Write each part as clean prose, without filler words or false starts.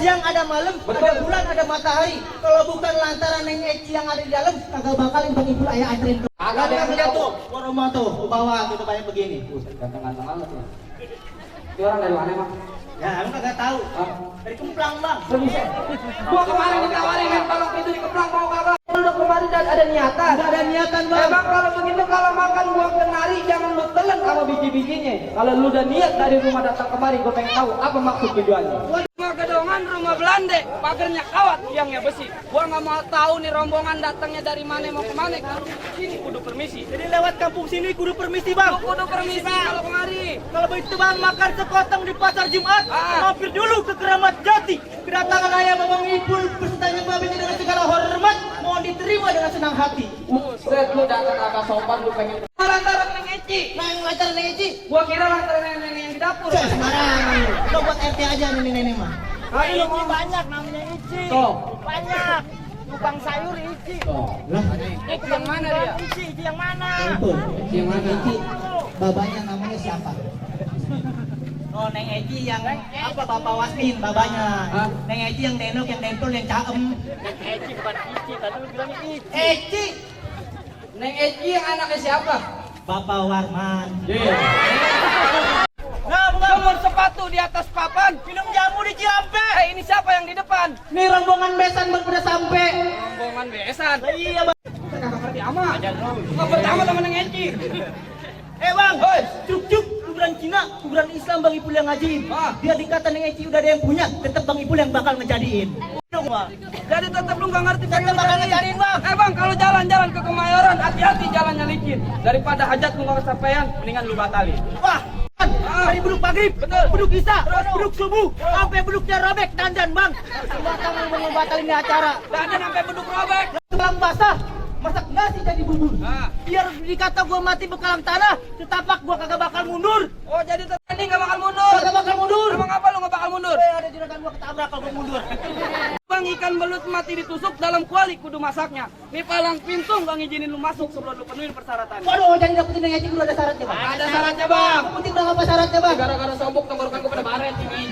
siang, ada malam, ada bulan, ada matahari. Kalau bukan lantaran Neng Eci yang ada di dalam, kagak bakalin Bang Ipul ayah anterin. Agak ada yang lihat tuh, rumah tuh, ke bawah gitu banyak begini. Ganteng-ganteng banget ya. Itu orang dari mana, Bang? Ya, lu kagak tahu. Dari Kemplang, Bang. Permisi. Gua kemarin ditawarin kan kalau itu di Kemplang mau kagak? Udah kemarin ada niatan. Ada niatan, Bang. Bang, kalau begitu kalau makan buah kenari jangan lu telan sama biji-bijinya. Kalau lu udah niat dari rumah datang kemari, gua pengen tahu apa maksud tujuannya. Rumah gedongan, rumah Belanda, pagernya kawat, tiangnya besi. Gua nggak mau tahu nih rombongan datangnya dari mana mau kemana. Kalau sini kudu permisi. Jadi lewat kampung sini kudu permisi, Bang. Kudu permisi kalau kemari. Kalau begitu, Bang, makan sekotong di pasar Jumat, mampir dulu ke Keramat Jati. Kedatangan ayah Bang Ipul bertanya babenya dengan segala hormat, mohon diterima dengan senang hati. Buset, lu datang agak sopan, lu pengen lantaran Neng Eci. Lantaran Neng Eci. Gua kira lantaran nenek yang di dapur. Sembarangan. Lo buat RT aja nenek-nenek mah. Ayo Eci banyak namanya Eci. Tuh. Banyak. Tukang sayur Eci. Lah, Eci yang mana dia? Eci yang mana? Betul. Eci yang mana? Eci, babanya namanya siapa? Oh, Neng Eci yang apa Bapak Wasmin babanya. Neng Eci yang denok, yang dentol, yang caem. Neng Eci bukan Eci, tadi lu bilang Eci. Neng Eci yang anaknya siapa? Bapak Warman. Nah, jemur sepatu di atas papan. Minum jamu di Ciampe. Ini siapa yang di depan? Nih rombongan besan Bang udah sampai. Rombongan besan. Iya, Bang. Kita kagak ngerti amat. Nggak pertama sama Neng Eci. Bang, cuk-cuk, kuburan Cina, kuburan Islam Bang Ipul yang ngajiin. Biar dikata Neng Eci udah ada yang punya, tetap Bang Ipul yang bakal ngejadiin. Jadi tetap lu nggak ngerti Tetap bakal ngejadiin, Bang. Bang, kalau jalan-jalan ke Kemayoran, hati-hati jalannya licin. Daripada hajat lu nggak kesampaian, mendingan lu batalin. Wah, dari beduk maghrib, beduk isya, beduk subuh, sampai beduknya robek, dandan Bang. Batang mau batalin di acara. Dandan sampai beduk robek. Bang basah, masak nasi jadi bubur. Biar dikata gua mati bekalang tanah, setapak gua kagak bakal mundur. Oh, jadi tadi nggak bakal mundur. Kagak bakal mundur. Emang apa lu nggak bakal mundur? Ada juragan gua ketabrak kalau gua mundur. Bang, ikan belut mati ditusuk dalam kuali kudu masaknya. Nih palang pintu nggak ngizinin lu masuk sebelum lu penuhin persyaratan. Waduh, jadi dapetin Neng Eci dulu ada syaratnya, Bang. Ada syaratnya, Bang. Penting udah apa syaratnya, Bang? Gara-gara sombong tenggorokan gua pada baret ini.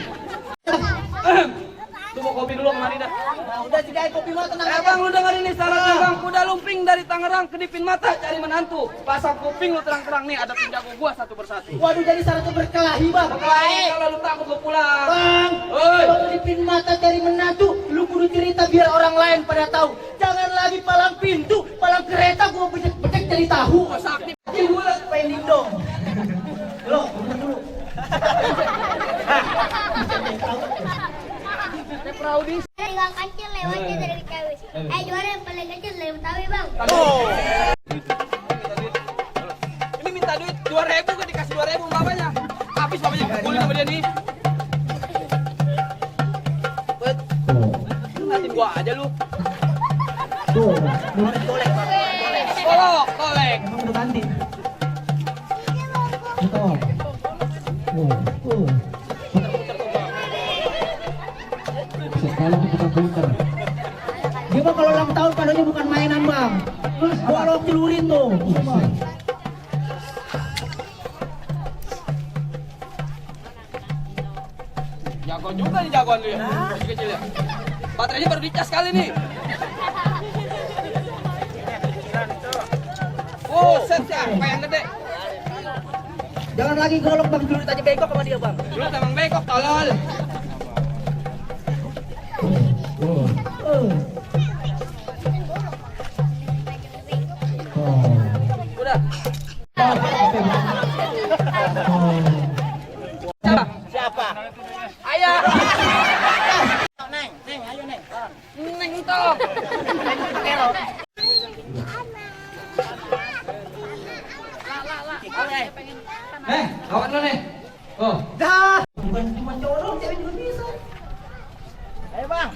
Tuh mau kopi dulu kemari dah. Nah, udah sediain kopi mah tenang aja. Bang, lu dengerin nih syaratnya, Bang. Kuda lumping dari Tangerang kedipin mata cari menantu. Pasang kuping lu terang-terang nih ada penjago gua satu persatu. Waduh, jadi syaratnya berkelahi, Bang. Kalau lu takut lu pulang. Bang, kalau dipin mata dari menantu, lu kudu cerita biar orang lain pada tahu. Jangan lagi palang pintu, palang kereta gua becek-becek jadi tahu. Sakti. Bulat pending dong. Lo, dulu. Praudis. Yang kecil lewatnya dari cewek. Juara yang paling kecil lewat tahu Bang. Ini minta duit 2.000 kan dikasih 2.000 babanya. Habis babanya pukulin sama dia nih. Nanti gua aja lu. Tuh, Golek. Kolek. Emang udah ganti. betul. Sekolah bukan pinter. Dia mah kalau ulang tahun kadonya bukan mainan, Bang. Bolok celurin tuh. Jago juga nih jagoan lu ya. Masih kecil ya. Baterainya baru dicas kali nih. Set siapa yang gede? Jangan lagi golok, Bang. Celurit aja bengkok sama dia, Bang. Lu emang bengkok tolol. Udah. Siapa? Ayah. Neng, ayo Neng. Neng toh. Kawan lu nih. Oh. Dah. Bukan cuma cowok dong, cewek juga bisa. Ayo, Bang.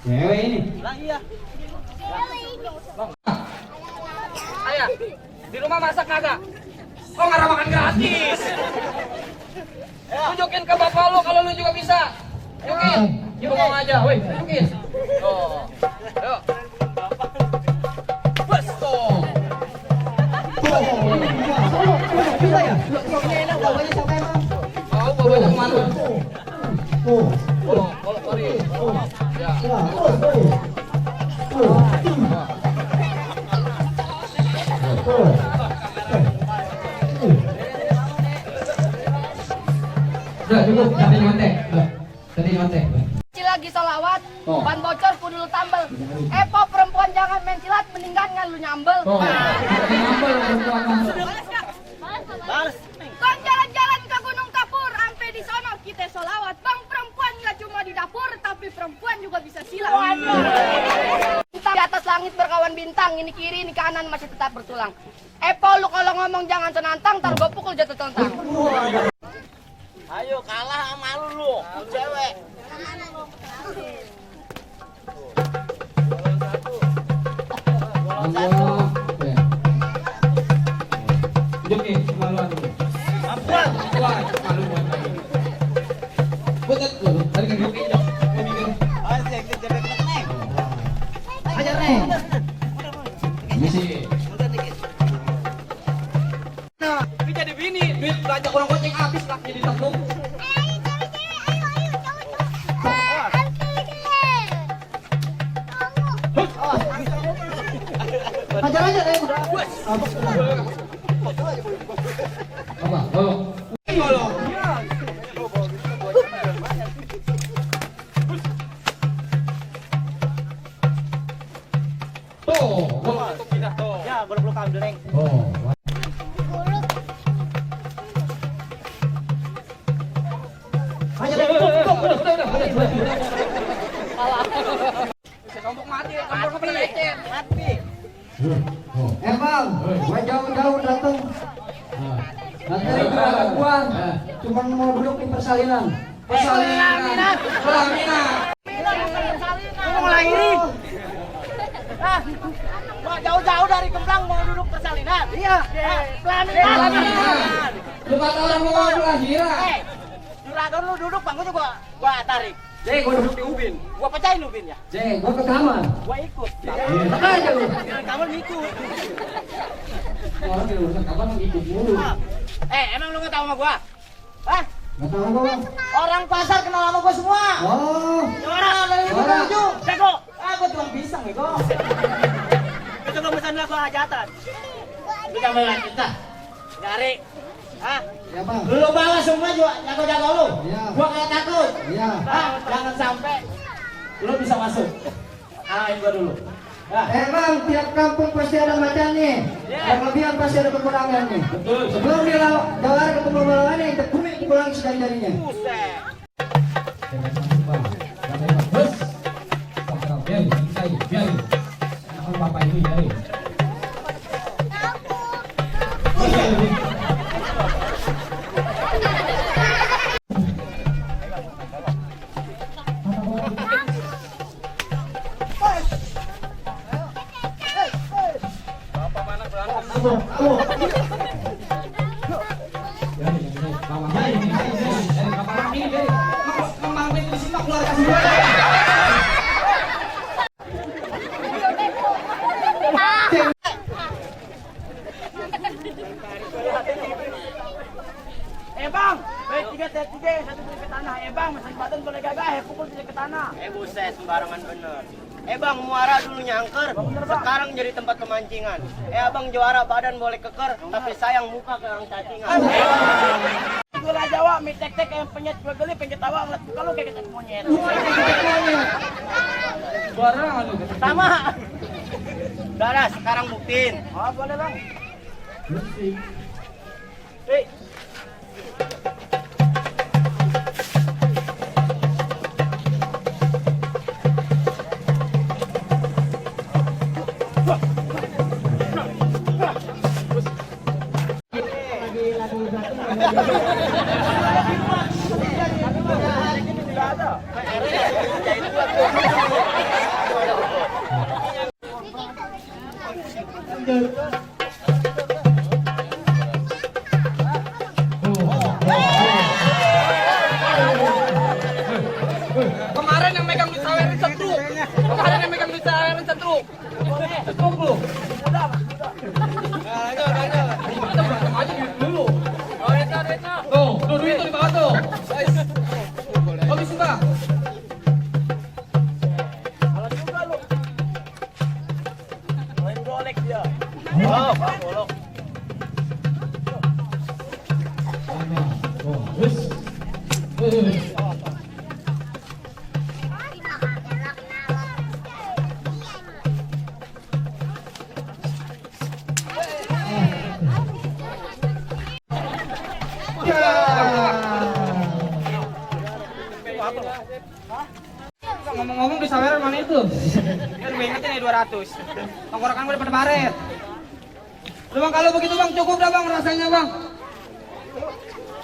Cewek ini. Lah iya. Ayah. Di rumah masak kagak? Kok nggak ada makan gratis? Tunjukin ke bapak lu kalau lu juga bisa. Tunjukin. Ibu mau aja, woi. Tunjukin. Tuh. Ayo. Bus tuh. Bisa ya? Ini enak bawanya siapa emang? Mau bawanya kemana? Oh, Oh, kalau Paris. Udah cukup, tadi nyontek. Tadi nyontek. Lagi solawat, Oh. ban bocor kudu lu tambel. Epo perempuan jangan main silat, mendingan ngan lu nyambel. Oh, ngambel perempuan. Bang jalan-jalan ke Gunung Kapur, ampe di sono kita solawat. Bang perempuan nggak cuma di dapur, tapi perempuan juga bisa silat. Bintang di atas langit berkawan bintang, ini kiri, ini kanan masih tetap bertulang. Epo lu kalau ngomong jangan senantang, tar gua pukul jatuh tontang. Ayo kalah sama lu, cewek. Duduk nih, kemaluan dulu. Apaan? Wah, malu buat lagi. Buat dulu, tadi kan duduk ini. Asik, cewek neng. Ajar nih. Ini sih. Nah, ini jadi bini, duit belanja orang goceng habis lah jadi tanggung. Ajar aja deh. Apa? Tolong. Tuh. Ya, belum kamu dulu, Neng. Oh. Ajar deh. Kelompok mati, kelompok lecet. Mati. Bang, gua jauh-jauh datang. Dari Keraguan, cuma mau duduk di persalinan. Pelaminan. Kamu melahiri. Ah, mau jauh-jauh dari Kembang mau duduk persalinan. Iya. Pelaminan. Lu kata orang mau lahiran. Juragan lu duduk, bang, gua tarik. Jadi gua duduk di ubin. Gua pecahin ubinnya. Jeng, gua ke kamar. Gua ikut. Tekan aja lu. Kamu ngikut. Orang di urusan kamar ngikut mulu. Emang lu nggak tahu sama gua? Hah? Gak tahu gua, Bang. Orang pasar kenal sama gua semua. Oh. Orang dari Juara. ujung. Jago. Gua tukang pisang, bego. Itu gua pesan lagu hajatan. Lu jangan main kita. Dari. Hah? Ya, Bang. Lu bawa semua juga jago-jago lu. Iya. Gua kayak takut. Iya. Jangan sampai lu bisa masuk. Kalahin gua dulu. Ya. Bang, tiap kampung pasti ada macannya. Yang lebihan pasti ada kekurangannya. Betul. Sebelum dia jawara ketemu lawannya, kita kurangi sedari-darinya. Buset. Bapak ini jari. Bang, baik 3 satu beli ke tanah. Bang, masih badan boleh gagah, pukul dia ke tanah. Buset, sembarangan bener. Bang, muara dulu nyangker, sekarang jadi tempat kemancingan. Abang juara badan boleh keker, tapi sayang muka ke orang cacingan. Gula Jawa, mie tek-tek yang penyet gue geli, pengen tawa ngeliat muka lu kayak ketek monyet. Sama. Udah, sekarang buktiin. Oh, boleh bang. Kemarin yang megang duit sawerin setruk. Kemarin yang megang duit sawerin setruk. Setruk lu. Tuh, duit tuh di bawah tuh. Bagus, Bang. Ngomong-ngomong di saweran mana itu? Kan gue ingetin ya 200. Tongkorokan gue pada baret. Udah bang, kalau begitu bang cukup dah bang rasanya bang.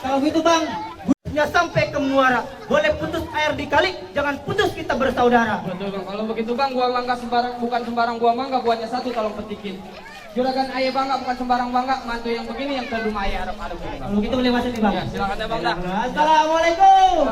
Kalau gitu bang, ya sampai ke muara. Boleh putus air di kali, jangan putus kita bersaudara. Betul bang, kalau begitu bang gua bangga sembarang, bukan sembarang gua mangga, buahnya satu tolong petikin. Juragan ayah bangga bukan sembarang bangga, mantu yang begini yang ke rumah ayah harap ada. Kalau gitu boleh masuk nih bang. Ya, silakan ya bang dah. Assalamualaikum.